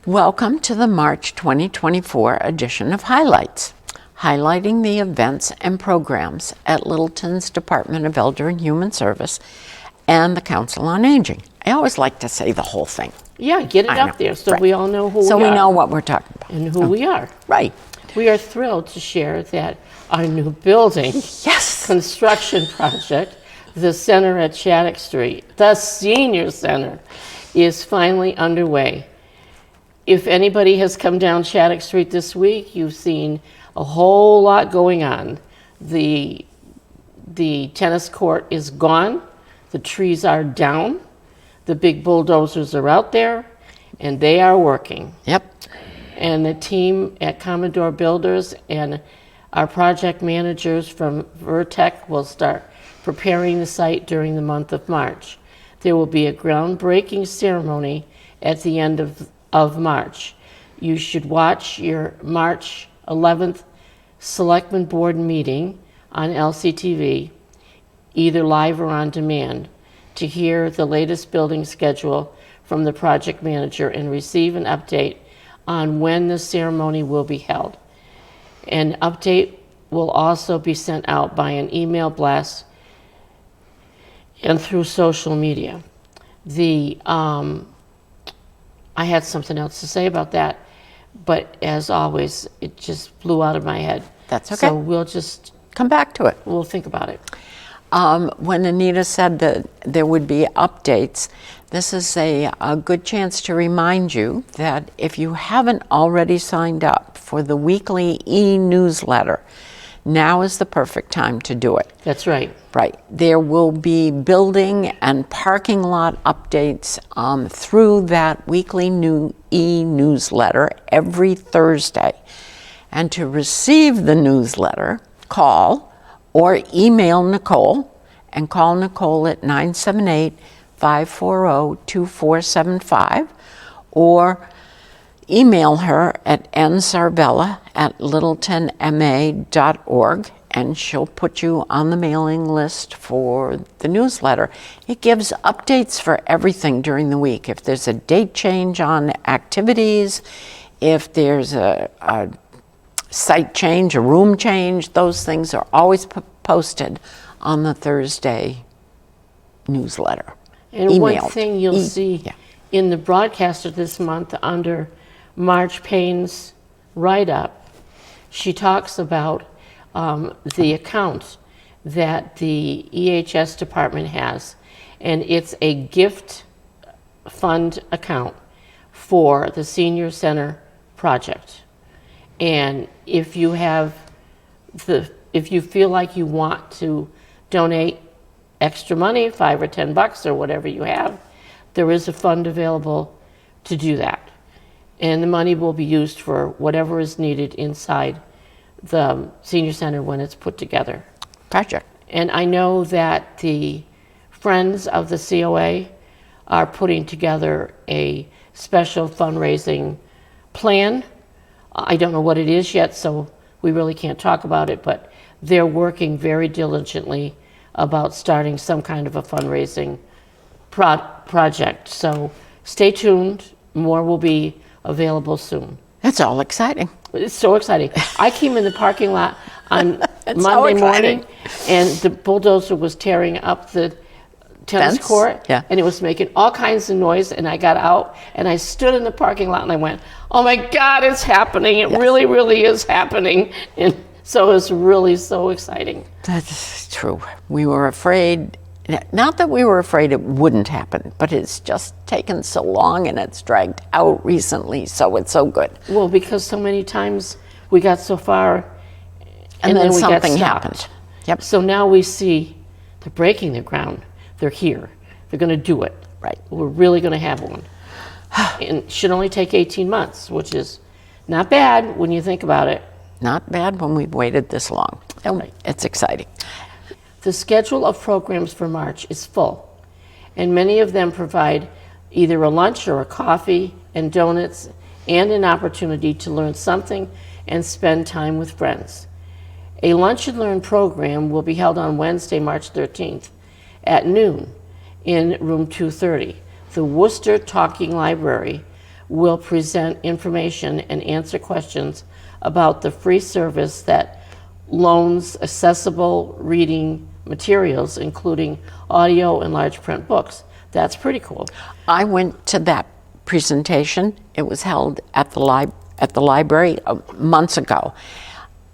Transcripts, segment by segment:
Welcome to the March 2024 edition of Highlights, highlighting the events and programs at Littleton's Department of Elder and Human Service and the Council on Aging. I always like to say the whole thing. Yeah, get it up there so we all know who we are. So we know what we're talking about. And who we are. Right. We are thrilled to share that our new building construction project, the center at Shattuck Street, the Senior Center, is finally underway. If anybody has come down Shattuck Street this week, you've seen a whole lot going on. The tennis court is gone. The trees are down. The big bulldozers are out there, and they are working. Yep. And the team at Commodore Builders and our project managers from Vertec will start preparing the site during the month of March. There will be a groundbreaking ceremony at the end of March. You should watch your March 11th Selectmen Board meeting on LCTV, either live or on demand, to hear the latest building schedule from the project manager and receive an update on when the ceremony will be held. An update will also be sent out by an email blast and through social media. I had something else to say about that, but as always, it just flew out of my head. That's okay. So we'll just come back to it. We'll think about it. When Anita said that there would be updates, this is a good chance to remind you that if you haven't already signed up for the weekly e-newsletter, now is the perfect time to do it. That's right. Right. There will be building and parking lot updates through that weekly new e-newsletter every Thursday. And to receive the newsletter, call or email Nicole, and call Nicole at 978-540-2475, or email her at nsarvella@littletonma.org, and she'll put you on the mailing list for the newsletter. It gives updates for everything during the week. If there's a date change on activities, if there's a site change, a room change, those things are always posted on the Thursday newsletter. And emailed. One thing you'll see in the broadcaster this month under Marge Payne's write-up, she talks about the account that the EHS department has, and it's a gift fund account for the Senior Center project. And if you feel like you want to donate extra money, $5 or $10 or whatever you have, there is a fund available to do that. And the money will be used for whatever is needed inside the Senior Center when it's put together. Project. And I know that the Friends of the COA are putting together a special fundraising plan. I don't know what it is yet, so we really can't talk about it, but they're working very diligently about starting some kind of a fundraising project. So stay tuned. More will be available soon. That's all exciting. It's so exciting. I came in the parking lot on Monday morning, and the bulldozer was tearing up the tennis court, and it was making all kinds of noise, and I got out, and I stood in the parking lot, and I went, oh my God, it's happening. It really, really is happening. And so it's really so exciting. That's true. We were afraid, not that we were afraid it wouldn't happen, but it's just taken so long and it's dragged out recently, so it's so good. Well, because so many times we got so far and then we something got happened. Yep. So now we see they're breaking the ground. They're here. They're going to do it. Right. We're really going to have one. And it should only take 18 months, which is not bad when you think about it. Not bad when we've waited this long. Right. It's exciting. The schedule of programs for March is full, and many of them provide either a lunch or a coffee and donuts and an opportunity to learn something and spend time with friends. A Lunch and Learn program will be held on Wednesday, March 13th at noon in room 230. The Worcester Talking Library will present information and answer questions about the free service that loans accessible reading materials, including audio and large print books. That's pretty cool. I went to that presentation. It was held at the library months ago.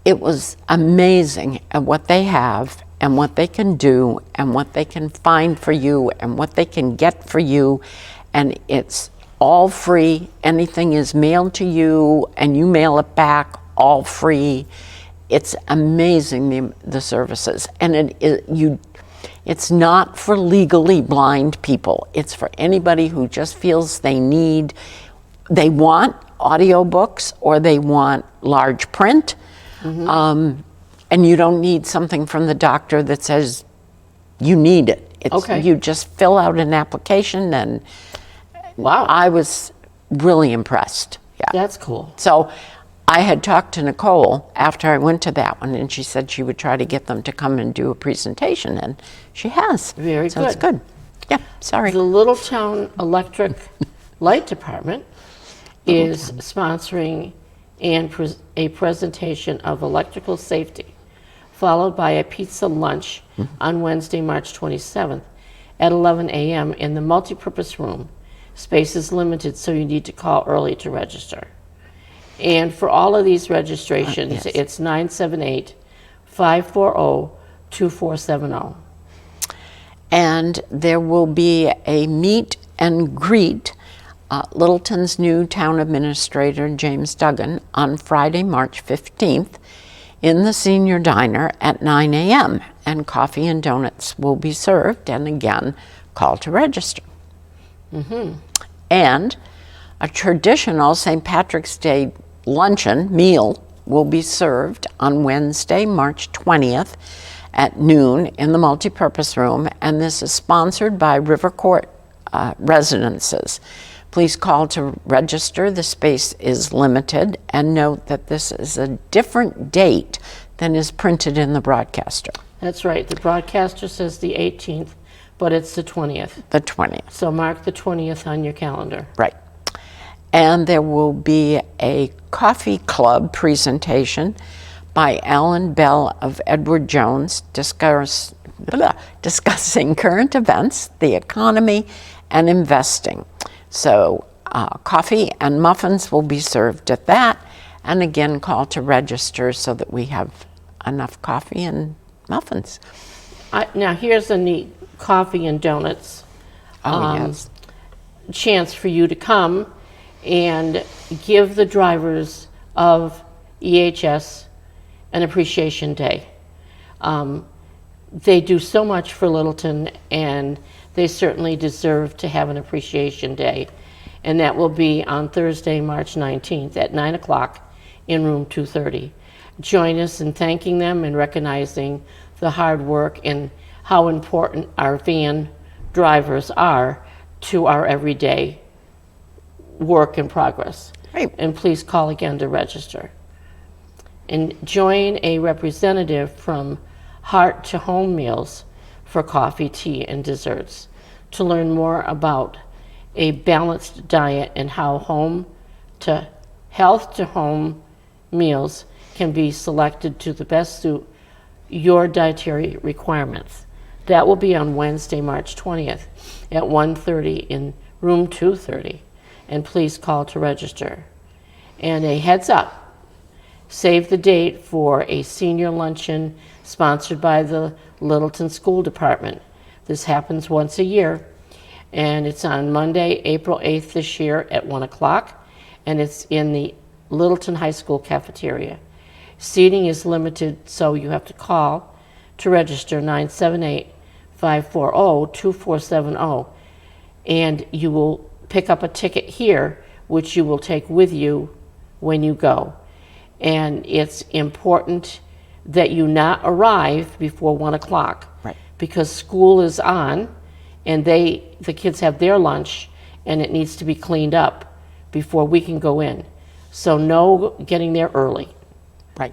It was amazing at what they have and what they can do and what they can find for you and what they can get for you. And it's all free. Anything is mailed to you and you mail it back, all free. It's amazing, the services. And it's not for legally blind people. It's for anybody who just feels they want audiobooks or they want large print. And you don't need something from the doctor that says you need it. You just fill out an application, and wow, I was really impressed. Yeah, that's cool. So I had talked to Nicole after I went to that one, and she said she would try to get them to come and do a presentation, and she has. Very so good. It's good. Yeah, sorry. The Littletown Electric Light Department is sponsoring a presentation of electrical safety, followed by a pizza lunch on Wednesday, March 27th at 11 a.m. in the multipurpose room. Space is limited, so you need to call early to register. And for all of these registrations, yes. It's 978-540-2470. And there will be a meet and greet. Littleton's new town administrator, James Duggan, on Friday, March 15th in the senior diner at 9 a.m. And coffee and donuts will be served. And again, call to register. And a traditional St. Patrick's Day luncheon meal will be served on Wednesday, March 20th at noon in the multipurpose room, and this is sponsored by River Court Residences. Please call to register. The space is limited, and note that this is a different date than is printed in the broadcaster. That's right. The broadcaster says the 18th, but it's the 20th. The 20th. So mark the 20th on your calendar. Right. And there will be a coffee club presentation by Alan Bell of Edward Jones discussing current events, the economy, and investing. So coffee and muffins will be served at that. And again, call to register so that we have enough coffee and muffins. Now, here's a neat coffee and donuts Yes. chance for you to come and give the drivers of EHS an appreciation day. They do so much for Littleton, and they certainly deserve to have an appreciation day. And that will be on Thursday, March 19th at 9 o'clock in room 230. Join us in thanking them and recognizing the hard work and how important our van drivers are to our everyday work in progress. Right. And please call again to register. And join a representative from Heart to Home Meals for coffee, tea, and desserts to learn more about a balanced diet and how health to home meals can be selected to the best suit your dietary requirements. That will be on Wednesday, March 20th at 1:30 in room 230. And please call to register. And a heads up, save the date for a senior luncheon sponsored by the Littleton School Department. This happens once a year, and it's on Monday, April 8th this year at 1 o'clock, and it's in the Littleton High School cafeteria. Seating is limited, so you have to call to register 978-540-2470, and you will pick up a ticket here, which you will take with you when you go. And it's important that you not arrive before 1 o'clock. Right. Because school is on, and the kids have their lunch, and it needs to be cleaned up before we can go in. So no getting there early. Right.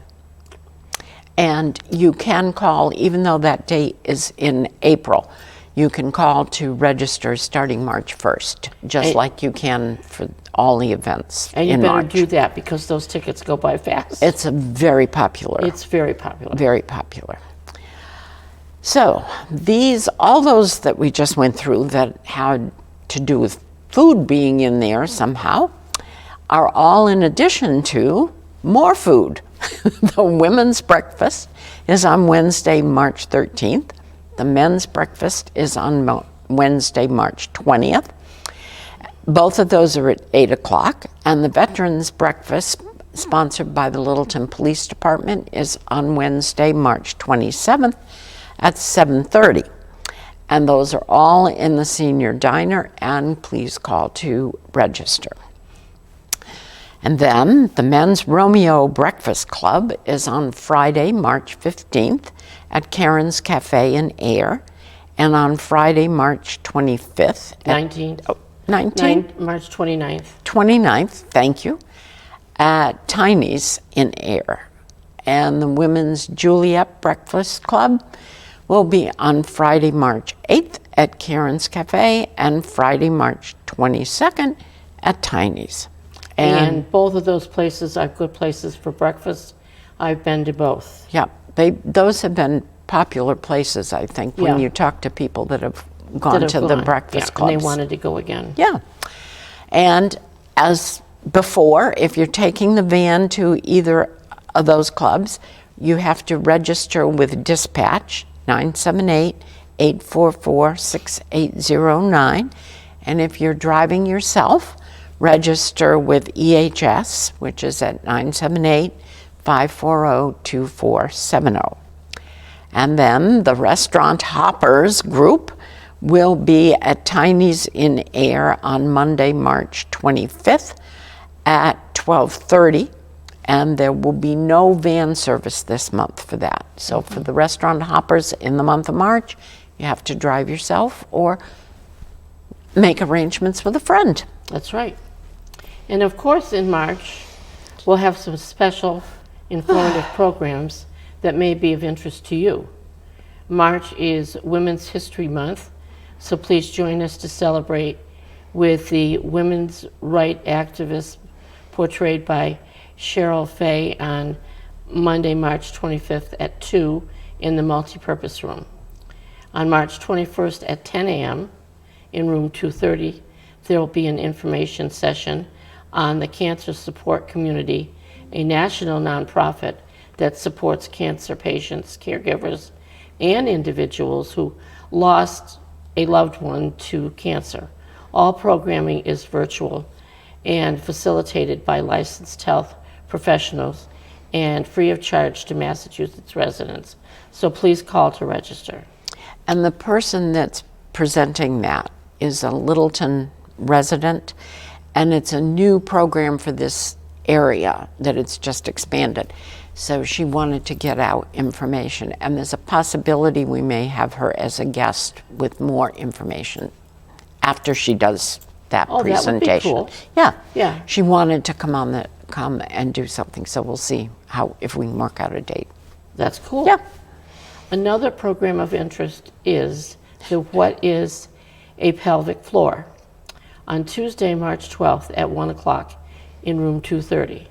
And you can call, even though that date is in April, you can call to register starting March 1st, just like you can for all the events And you in better March. do that because those tickets go by fast. It's a very popular. It's very popular. Very popular. So all those that we just went through that had to do with food being in there somehow are all in addition to more food. The women's breakfast is on Wednesday, March 13th. The men's breakfast is on Wednesday, March 20th. Both of those are at 8 o'clock. And the veterans breakfast, sponsored by the Littleton Police Department, is on Wednesday, March 27th at 7:30. And those are all in the senior diner, and please call to register. And then the Men's Romeo Breakfast Club is on Friday, March 15th at Karen's Cafe and Air, and on Friday, March 25th. 19th. 19th? March 29th. 29th, thank you, at Tiny's in Air. And the Women's Juliet Breakfast Club will be on Friday, March 8th at Karen's Cafe, and Friday, March 22nd at Tiny's. And both of those places are good places for breakfast. I've been to both. Yeah, those have been popular places, I think, when you talk to people that have gone to the breakfast clubs. And they wanted to go again. Yeah. And as before, if you're taking the van to either of those clubs, you have to register with Dispatch, 978-844-6809. And if you're driving yourself, register with EHS, which is at 978-540-2470. And then the Restaurant Hoppers group will be at Tiny's in Air on Monday, March 25th at 12:30. And there will be no van service this month for that. So for the Restaurant Hoppers in the month of March, you have to drive yourself or make arrangements with a friend. That's right. And of course, in March, we'll have some special informative programs that may be of interest to you. March is Women's History Month, so please join us to celebrate with the women's rights activists portrayed by Cheryl Fay on Monday, March 25th at 2 in the multipurpose room. On March 21st at 10 a.m. in room 230, there will be an information session on the Cancer Support Community, a national nonprofit that supports cancer patients, caregivers, and individuals who lost a loved one to cancer. All programming is virtual and facilitated by licensed health professionals and free of charge to Massachusetts residents. So please call to register. And the person that's presenting that is a Littleton resident, and it's a new program for this area that it's just expanded. So she wanted to get out information, and there's a possibility we may have her as a guest with more information after she does that presentation. That would be cool. Yeah. Yeah. She wanted to come and do something, so we'll see if we can work out a date. That's cool. Yeah. Another program of interest is what is a pelvic floor on Tuesday, March 12th at 1 o'clock in room 230.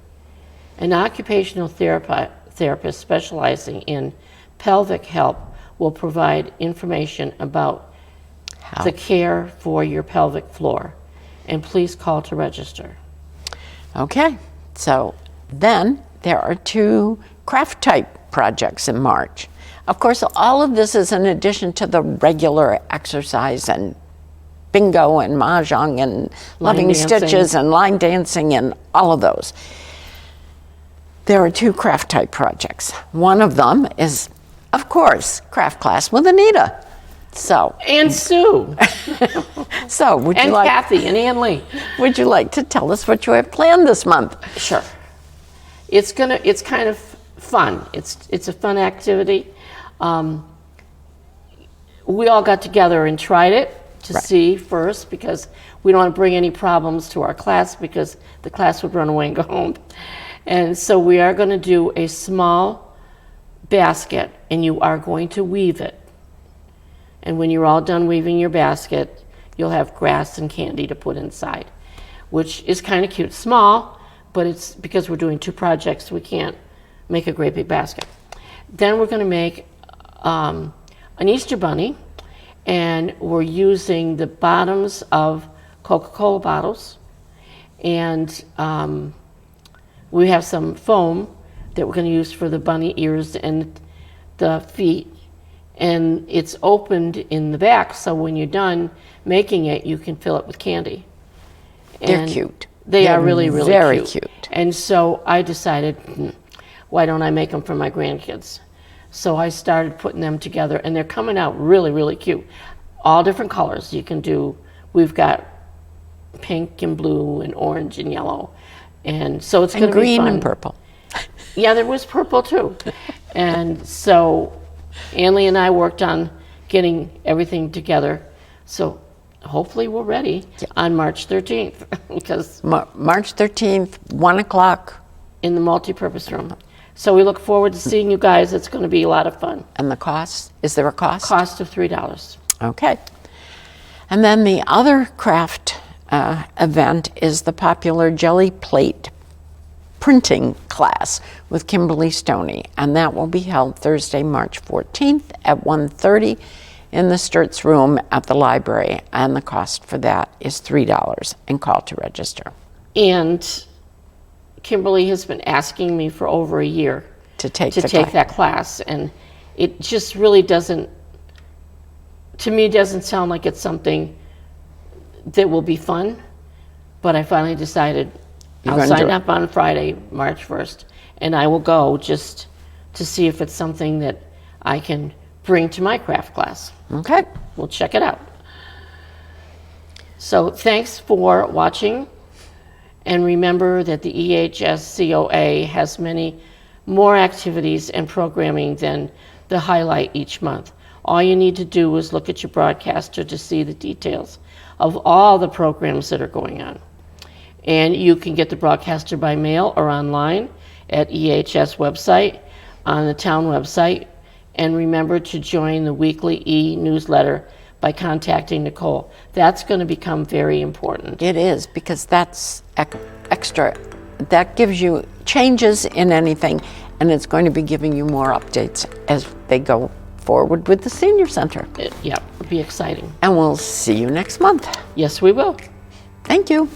An occupational therapist specializing in pelvic health will provide information about the care for your pelvic floor. And please call to register. Okay, so then there are 2 craft type projects in March. Of course, all of this is in addition to the regular exercise and bingo and mahjong and loving stitches and line dancing and all of those. There are 2 craft type projects. One of them is, of course, craft class with Anita. So and Sue. So would you and like Kathy and Ann Lee. Would you like to tell us what you have planned this month? Sure. It's kind of fun. It's a fun activity. We all got together and tried it to see first, because we don't want to bring any problems to our class, because the class would run away and go home. And so we are going to do a small basket, and you are going to weave it. And when you're all done weaving your basket, you'll have grass and candy to put inside, which is kind of cute. Small, but it's because we're doing 2 projects, we can't make a great big basket. Then we're going to make an Easter bunny, and we're using the bottoms of Coca-Cola bottles, and we have some foam that we're going to use for the bunny ears and the feet, and it's opened in the back, so when you're done making it, you can fill it with candy. They're And cute. They They're are really, really very cute. cute. And so I decided, why don't I make them for my grandkids? So I started putting them together, and they're coming out really, really cute. All different colors you can do. We've got pink and blue and orange and yellow. And so it's going to be Green fun. and purple. Yeah, there was purple too. And so Anley and I worked on getting everything together. So hopefully we're ready on March 13th because March 13th, 1 o'clock. in the multipurpose room. So we look forward to seeing you guys. It's going to be a lot of fun. And the cost? Is there a cost? Cost of $3. Okay. And then the other craft event is the popular jelly plate printing class with Kimberly Stoney, and that will be held Thursday, March 14th at 1:30 in the Sturts room at the library, and the cost for that is $3 and call to register. And Kimberly has been asking me for over a year To take that class, and it just really doesn't, to me, doesn't sound like it's something that will be fun, but I finally decided You're I'll gonna do sign it. up on Friday, March 1st, and I will go just to see if it's something that I can bring to my craft class. Okay. We'll check it out. So thanks for watching, and remember that the EHS COA has many more activities and programming than the highlight each month. All you need to do is look at your broadcaster to see the details of all the programs that are going on. And you can get the broadcaster by mail or online at EHS website, on the town website. And remember to join the weekly e-newsletter by contacting Nicole. That's going to become very important. It is, because that's extra. That gives you changes in anything, and it's going to be giving you more updates as they go forward with the senior center. Yeah, it'll be exciting. And we'll see you next month. Yes, we will. Thank you.